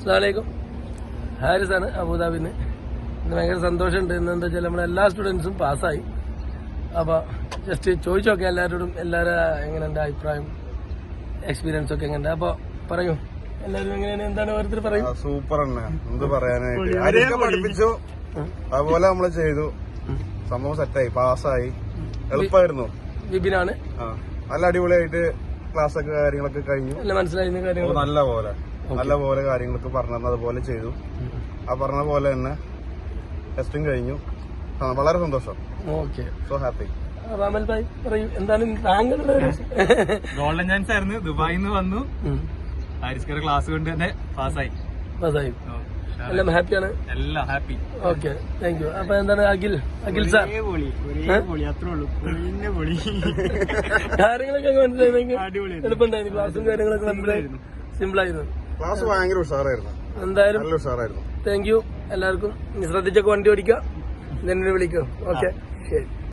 അസ്സലാമലൈക്കും. ഹാരിസാണ് അബുദാബിന്ന്. ഇന്ന് ഭയങ്കര സന്തോഷമുണ്ട്. ഇന്നെന്താ വെച്ചാൽ നമ്മളെല്ലാ സ്റ്റുഡൻസും പാസ്സായി. അപ്പോൾ ജസ്റ്റ് ചോദിച്ചു നോക്കാം എല്ലാവരോടും, എല്ലാവരും എങ്ങനെയുണ്ട് അഭിപ്രായം, എക്സ്പീരിയൻസ് ഒക്കെ എങ്ങനെയുണ്ട്. അപ്പോൾ പറയൂ, എല്ലാവരും എങ്ങനെയാണ്, എന്താണ് ഓരോരുത്തർ പറയും. സൂപ്പർ തന്നെ, എന്ത് പറയാനായിട്ട്. ആരെയൊക്കെ പഠിപ്പിച്ചു അതുപോലെ നമ്മള് ചെയ്തു. സംഭവം സെറ്റായി, പാസ്സായി, എളുപ്പമായിരുന്നു. വിപിനാണ്. നല്ല അടിപൊളിയായിട്ട് ക്ലാസ് ഒക്കെ കാര്യങ്ങളൊക്കെ കഴിഞ്ഞു. മനസ്സിലായിരുന്ന കാര്യങ്ങൾ നല്ല പോലെ കാര്യങ്ങളൊക്കെ പറഞ്ഞു അതുപോലെ ചെയ്തു. ആ പറഞ്ഞ പോലെ തന്നെ ടെസ്റ്റും കഴിഞ്ഞു. വളരെ സന്തോഷം. Okay, so happy. Ramal bhai പറയൂ, എന്താണ് താങ്കളുടെ ഗോൾഡൻ ചാൻസ് ആയിരുന്നു. ദുബായിൽ നിന്ന് വന്നു, ഹാരിസ്കർ ക്ലാസ് കൊണ്ട് തന്നെ പാസ്സായി. എല്ലാം ഹാപ്പിയാണ്, എല്ലാം ഹാപ്പി. Okay, thank you. അപ്പൊ എന്താണ് അഖിൽ സാർ, കാര്യങ്ങളൊക്കെ മനസ്സിലായി, എളുപ്പമുണ്ടായിരുന്നു. ക്ലാസും കാര്യങ്ങളൊക്കെ മനസ്സിലായി, സിമ്പിൾ ആയിരുന്നു. ക്ലാസ് ഭയങ്കര ഉഷാറായിരുന്നു. എന്തായാലും നല്ല ഉഷാറായിരുന്നു. താങ്ക് യു എല്ലാവർക്കും. ശ്രദ്ധിച്ചൊക്കെ വണ്ടി ഓടിക്കാം, എന്നെ വിളിക്കാം. ഓക്കെ, ശരി.